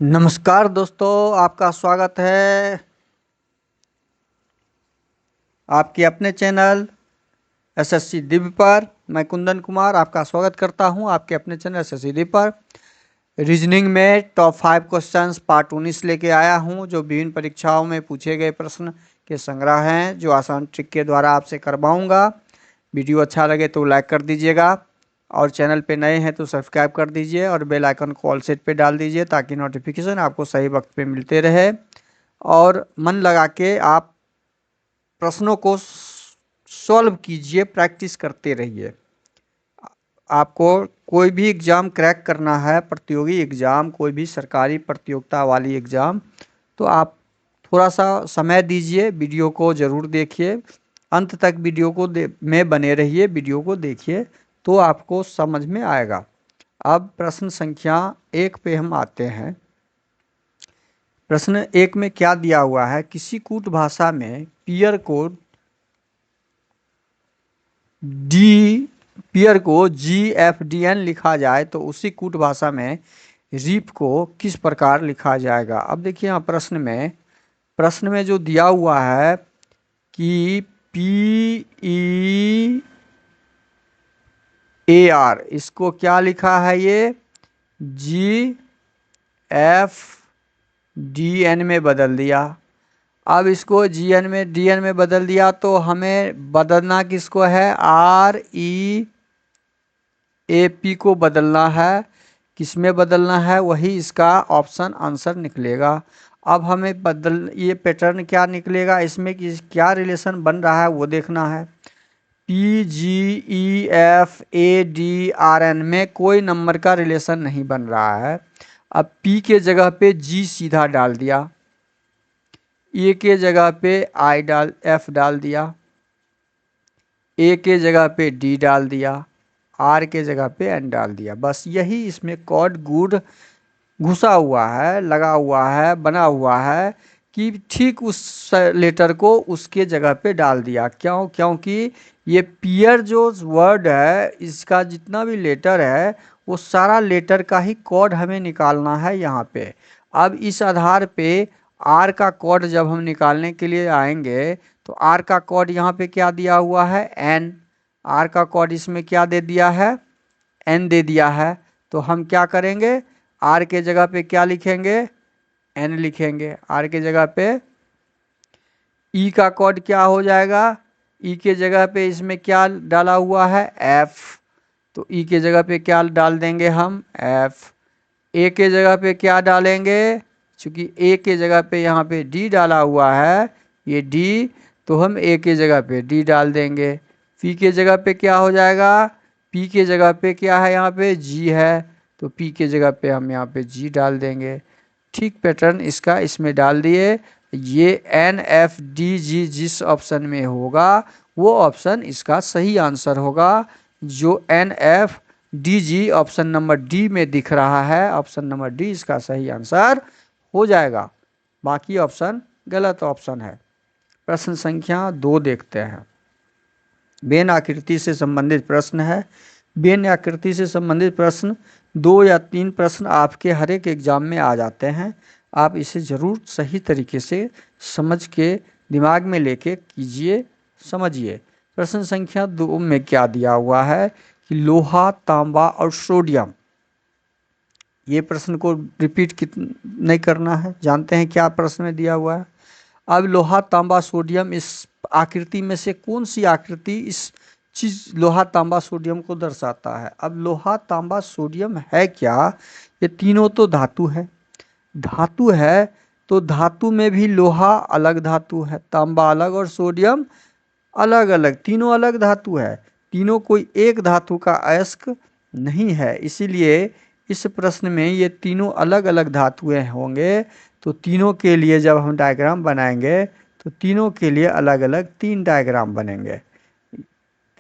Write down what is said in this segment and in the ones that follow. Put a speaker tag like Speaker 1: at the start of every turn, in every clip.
Speaker 1: नमस्कार दोस्तों, आपका स्वागत है आपके अपने चैनल एसएससी दिव्य पर। मैं कुंदन कुमार आपका स्वागत करता हूं आपके अपने चैनल एसएससी दिव्य पर। रीजनिंग में टॉप 5 क्वेश्चंस पार्ट 19 लेके आया हूं, जो विभिन्न परीक्षाओं में पूछे गए प्रश्न के संग्रह हैं, जो आसान ट्रिक के द्वारा आपसे करवाऊंगा। वीडियो अच्छा लगे तो लाइक कर दीजिएगा, और चैनल पे नए हैं तो सब्सक्राइब कर दीजिए और बेल आइकन को ऑल सेट पे डाल दीजिए, ताकि नोटिफिकेशन आपको सही वक्त पे मिलते रहे। और मन लगा के आप प्रश्नों को सॉल्व कीजिए, प्रैक्टिस करते रहिए। आपको कोई भी एग्ज़ाम क्रैक करना है, प्रतियोगी एग्ज़ाम, कोई भी सरकारी प्रतियोगिता वाली एग्ज़ाम, तो आप थोड़ा सा समय दीजिए, वीडियो को ज़रूर देखिए, अंत तक वीडियो को में बने रहिए, वीडियो को देखिए तो आपको समझ में आएगा। अब प्रश्न संख्या 1 पे हम आते हैं। प्रश्न 1 में क्या दिया हुआ है? किसी कूट भाषा में पियर को GFDN लिखा जाए तो उसी कूट भाषा में रीप को किस प्रकार लिखा जाएगा? अब देखिए यहाँ प्रश्न में जो दिया हुआ है कि PEAR, इसको क्या लिखा है? ये GFDN में बदल दिया। अब इसको GN में DN में बदल दिया, तो हमें बदलना किसको है? REAP को बदलना है। किस में बदलना है? वही इसका ऑप्शन आंसर निकलेगा। अब हमें ये पैटर्न क्या निकलेगा, इसमें क्या रिलेशन बन रहा है वो देखना है। PGEFADRN में कोई नंबर का रिलेशन नहीं बन रहा है। अब P के जगह पे G सीधा डाल दिया, ए के जगह पे F डाल दिया, ए के जगह पे D डाल दिया, R के जगह पे N डाल दिया। बस यही इसमें कॉड गुड घुसा हुआ है, लगा हुआ है, बना हुआ है कि ठीक उस लेटर को उसके जगह पे डाल दिया। क्योंकि ये पियर जो वर्ड है, इसका जितना भी लेटर है वो सारा लेटर का ही कोड हमें निकालना है यहाँ पे। अब इस आधार पे आर का कोड जब हम निकालने के लिए आएंगे तो आर का कोड यहाँ पे क्या दिया हुआ है? एन। आर का कोड इसमें क्या दे दिया है? एन दे दिया है। तो हम क्या करेंगे? आर के जगह पे क्या लिखेंगे? एन लिखेंगे। आर के जगह पे ई का कोड क्या हो जाएगा? ई के जगह पे इसमें क्या डाला हुआ है? एफ। तो ई के जगह पे क्या डाल देंगे हम? एफ। ए के जगह पे क्या डालेंगे? चूंकि ए के जगह पे यहाँ पे डी डाला हुआ है, ये डी, तो हम ए के जगह पे डी डाल देंगे। पी के जगह पे क्या हो जाएगा? पी के जगह पे क्या है? यहाँ पे जी है, तो पी के जगह पे हम यहाँ पे जी डाल देंगे। ठीक पैटर्न इसका इसमें डाल दिए। ये NFDG जिस ऑप्शन में होगा वो ऑप्शन इसका सही आंसर होगा। जो NFDG ऑप्शन नंबर डी में दिख रहा है, ऑप्शन नंबर डी इसका सही आंसर हो जाएगा। बाकी ऑप्शन गलत ऑप्शन है। प्रश्न संख्या 2 देखते हैं। वेन आकृति से संबंधित प्रश्न है। वेन आकृति से संबंधित प्रश्न 2 या 3 प्रश्न आपके हर एक एग्जाम में आ जाते हैं। आप इसे ज़रूर सही तरीके से समझ के दिमाग में लेके कीजिए, समझिए। प्रश्न संख्या 2 में क्या दिया हुआ है कि लोहा, तांबा और सोडियम, ये प्रश्न को रिपीट नहीं करना है, जानते हैं क्या प्रश्न में दिया हुआ है। अब लोहा, तांबा, सोडियम, इस आकृति में से कौन सी आकृति इस चीज लोहा, तांबा, सोडियम को दर्शाता है? अब लोहा, तांबा, सोडियम है क्या? ये तीनों तो धातु है। धातु है तो धातु में भी लोहा अलग धातु है, तांबा अलग और सोडियम अलग अलग, तीनों अलग धातु है। तीनों कोई एक धातु का अयस्क नहीं है, इसीलिए इस प्रश्न में ये तीनों अलग अलग धातुएं होंगे। तो तीनों के लिए जब हम डायग्राम बनाएंगे तो तीनों के लिए अलग अलग 3 डायग्राम बनेंगे।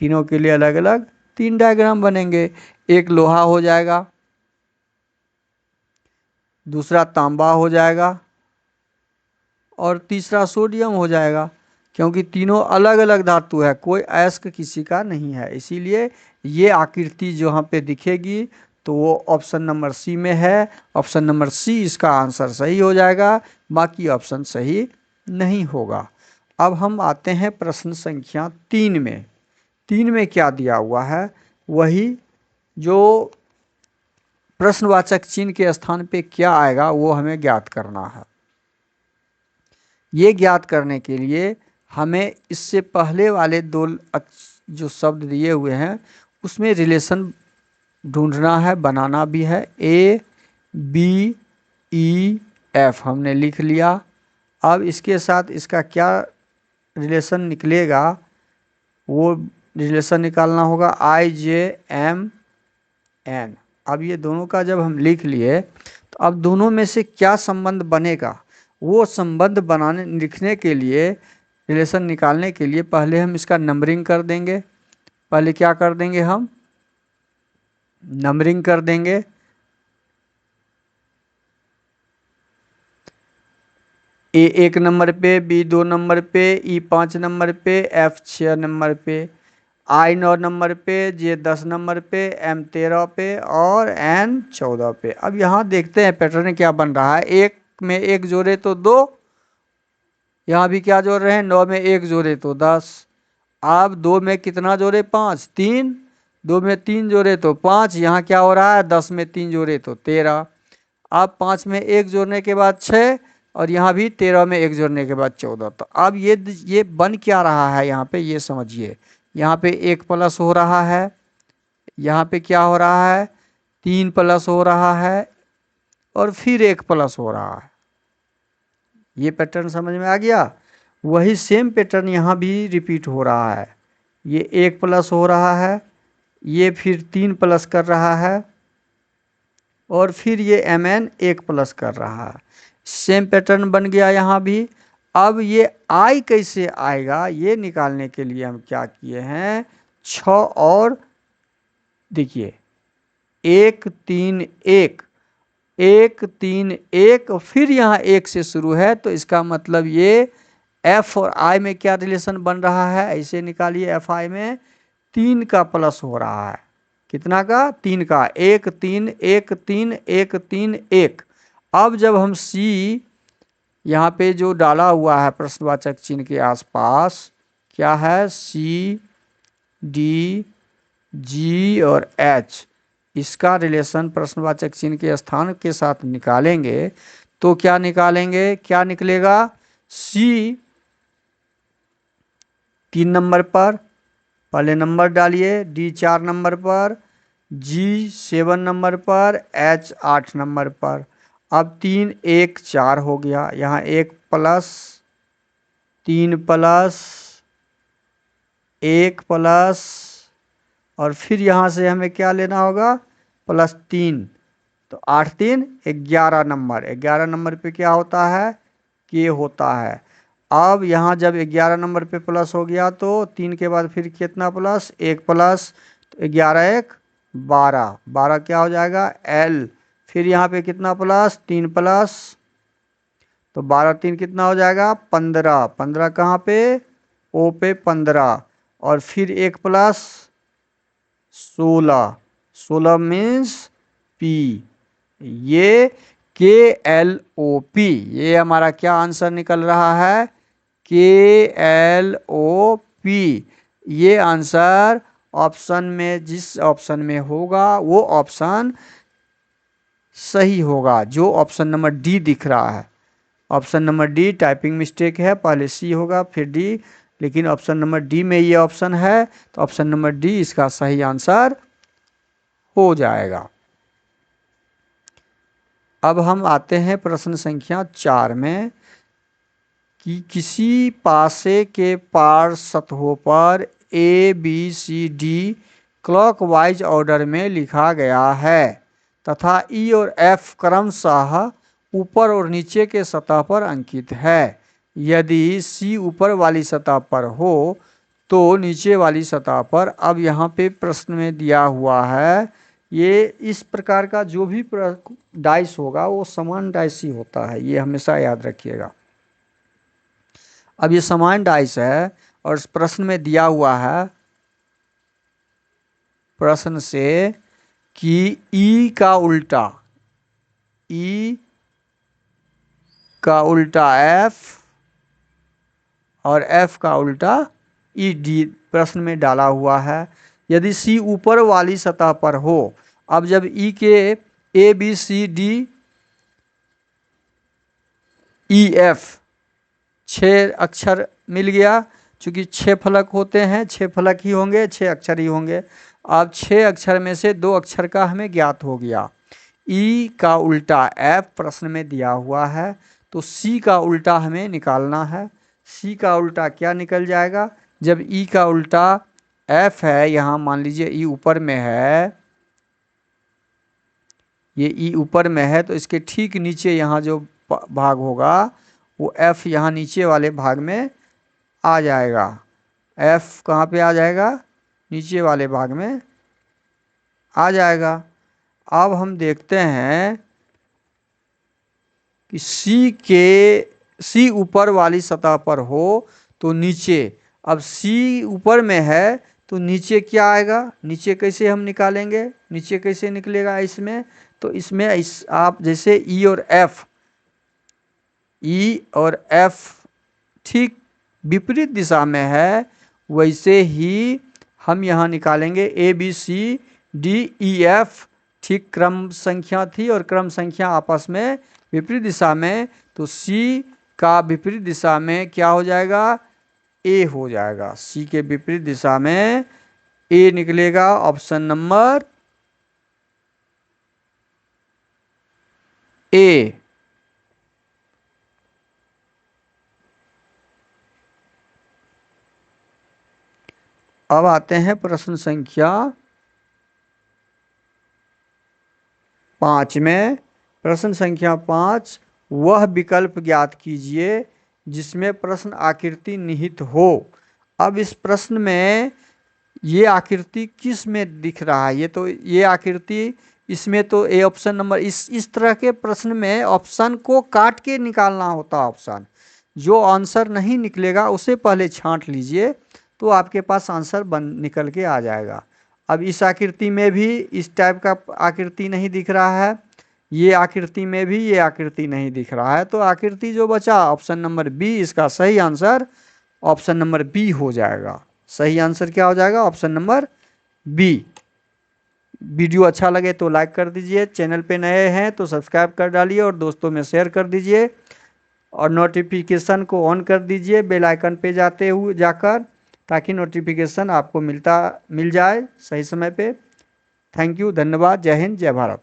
Speaker 1: तीनों के लिए अलग अलग 3 डायग्राम बनेंगे। एक लोहा हो जाएगा, दूसरा तांबा हो जाएगा और तीसरा सोडियम हो जाएगा। क्योंकि तीनों अलग अलग धातु है, कोई अयस्क किसी का नहीं है, इसीलिए ये आकृति जो यहाँ पे दिखेगी तो वो ऑप्शन नंबर सी में है। ऑप्शन नंबर सी इसका आंसर सही हो जाएगा, बाकी ऑप्शन सही नहीं होगा। अब हम आते हैं प्रश्न संख्या 3 में। 3 में क्या दिया हुआ है, वही जो प्रश्नवाचक चिन्ह के स्थान पे क्या आएगा वो हमें ज्ञात करना है। ये ज्ञात करने के लिए हमें इससे पहले वाले दो जो शब्द दिए हुए हैं उसमें रिलेशन ढूंढना है, बनाना भी है। ए बी ई एफ हमने लिख लिया। अब इसके साथ इसका क्या रिलेशन निकलेगा, वो रिलेशन निकालना होगा आई जे एम एन। अब ये दोनों का जब हम लिख लिए तो अब दोनों में से क्या संबंध बनेगा, वो संबंध बनाने लिखने के लिए, रिलेशन निकालने के लिए पहले हम इसका नंबरिंग कर देंगे। पहले क्या कर देंगे, हम नंबरिंग कर देंगे। ए 1 नंबर पे, बी 2 नंबर पे, ई 5 नंबर पे, एफ 6 नंबर पे, आई 9 नंबर पे, जे 10 नंबर पे, एम 13 पे और एन 14 पे। अब यहाँ देखते हैं पैटर्न क्या बन रहा है। 1 में 1 जोड़े तो 2, यहाँ भी क्या जोड़ रहे हैं, 9 में 1 जोड़े तो 10। अब 2 में कितना जोड़े, 5, 3, 2 में 3 जोड़े तो 5, यहाँ क्या हो रहा है, 10 में 3 जोड़े तो 13। अब 5 में 1 जोड़ने के बाद 6 और यहाँ भी 13 में 1 जोड़ने के बाद 14। तो अब ये बन क्या रहा है यहाँ पे, ये समझिए। यहाँ पे 1 प्लस हो रहा है, यहाँ पे क्या हो रहा है, 3 प्लस हो रहा है और फिर 1 प्लस हो रहा है। ये पैटर्न समझ में आ गया। वही सेम पैटर्न यहाँ भी रिपीट हो रहा है। ये 1 प्लस हो रहा है, ये फिर 3 प्लस कर रहा है और फिर ये एम एन 1 प्लस कर रहा है। सेम पैटर्न बन गया यहाँ भी। अब ये आई कैसे आएगा ये निकालने के लिए हम क्या किए हैं, 6 और देखिए 1 3 1, 1 3 1 फिर यहाँ 1 से शुरू है, तो इसका मतलब ये एफ और आई में क्या रिलेशन बन रहा है, ऐसे निकालिए। एफ आई में 3 का प्लस हो रहा है, कितना का, 3 का, 1 3 1 3 1 3 1। अब जब हम सी यहाँ पे जो डाला हुआ है प्रश्नवाचक चिन्ह के आसपास, क्या है, सी डी जी और एच, इसका रिलेशन प्रश्नवाचक चिन्ह के स्थान के साथ निकालेंगे तो क्या निकालेंगे, क्या निकलेगा, सी 3 नंबर पर पहले नंबर डालिए, डी 4 नंबर पर, जी 7 नंबर पर, एच 8 नंबर पर। अब 3 1 4 हो गया, यहाँ 1 प्लस 3 प्लस 1 प्लस और फिर यहाँ से हमें क्या लेना होगा, प्लस 3, तो 8 3 11 नंबर। 11 नंबर पे क्या होता है, के होता है। अब यहाँ जब 11 नंबर पे प्लस हो गया तो 3 के बाद फिर कितना प्लस, 1 प्लस, तो 11 1 12, 12 क्या हो जाएगा, एल। फिर यहाँ पे कितना प्लस, 3 प्लस, तो 12 3 कितना हो जाएगा, 15, 15 कहाँ पे, ओ पे 15 और फिर 1 प्लस 16, 16 मीन्स पी। ये के एल ओ पी, ये हमारा क्या आंसर निकल रहा है, के एल ओ पी। ये आंसर ऑप्शन में, जिस ऑप्शन में होगा वो ऑप्शन सही होगा, जो ऑप्शन नंबर डी दिख रहा है। Option number D typing mistake है, पहले सी होगा फिर डी, लेकिन ऑप्शन नंबर डी में ये ऑप्शन है, तो ऑप्शन नंबर डी इसका सही आंसर हो जाएगा। अब हम आते हैं प्रश्न संख्या 4 में कि किसी पासे के पार सतहों पर A B C D clockwise order में लिखा गया है तथा ई और एफ क्रमशः ऊपर और नीचे के सतह पर अंकित है। यदि सी ऊपर वाली सतह पर हो तो नीचे वाली सतह पर। अब यहाँ पे प्रश्न में दिया हुआ है, ये इस प्रकार का जो भी डाइस होगा वो समान डाइस ही होता है, ये हमेशा याद रखिएगा। अब ये समान डाइस है और प्रश्न में दिया हुआ है, प्रश्न से कि ई का उल्टा एफ और एफ का उल्टा ई डी प्रश्न में डाला हुआ है। यदि सी ऊपर वाली सतह पर हो, अब जब ई के A B C D E F 6 अक्षर मिल गया, चूंकि 6 फलक होते हैं, 6 फलक ही होंगे, 6 अक्षर ही होंगे। अब 6 अक्षर में से 2 अक्षर का हमें ज्ञात हो गया। ई का उल्टा एफ प्रश्न में दिया हुआ है, तो सी का उल्टा हमें निकालना है। सी का उल्टा क्या निकल जाएगा? जब ई का उल्टा एफ है, यहाँ मान लीजिए ई ऊपर में है, ये ई ऊपर में है, तो इसके ठीक नीचे यहाँ जो भाग होगा वो एफ यहाँ नीचे वाले भाग में आ जाएगा। एफ कहाँ पे आ जाएगा? नीचे वाले भाग में आ जाएगा। अब हम देखते हैं कि सी ऊपर वाली सतह पर हो तो नीचे, अब सी ऊपर में है तो नीचे क्या आएगा? नीचे कैसे हम निकालेंगे? नीचे कैसे निकलेगा इसमें? तो इसमें आप जैसे ई और एफ ठीक विपरीत दिशा में है, वैसे ही हम यहाँ निकालेंगे A B C D E F, ठीक क्रम संख्या थी और क्रम संख्या आपस में विपरीत दिशा में, तो सी का विपरीत दिशा में क्या हो जाएगा? ए हो जाएगा। सी के विपरीत दिशा में ए निकलेगा। Option number A. अब आते हैं प्रश्न संख्या 5 में। प्रश्न संख्या 5, वह विकल्प ज्ञात कीजिए जिसमें प्रश्न आकृति निहित हो। अब इस प्रश्न में ये आकृति किस में दिख रहा है? ये आकृति इसमें तो ए ऑप्शन नंबर, इस तरह के प्रश्न में ऑप्शन को काट के निकालना होता है। ऑप्शन जो आंसर नहीं निकलेगा उसे पहले छांट लीजिए, तो आपके पास आंसर निकल के आ जाएगा। अब इस आकृति में भी इस टाइप का आकृति नहीं दिख रहा है, ये आकृति में भी ये आकृति नहीं दिख रहा है, तो आकृति जो बचा ऑप्शन नंबर बी, इसका सही आंसर ऑप्शन नंबर बी हो जाएगा। सही आंसर क्या हो जाएगा? Option number B. वीडियो अच्छा लगे तो लाइक कर दीजिए, चैनल पे नए हैं तो सब्सक्राइब कर डालिए और दोस्तों में शेयर कर दीजिए, और नोटिफिकेशन को ऑन कर दीजिए बेल आइकन पे जाकर, ताकि नोटिफिकेशन आपको मिल जाए सही समय पे। थैंक यू, धन्यवाद, जय हिंद, जय भारत।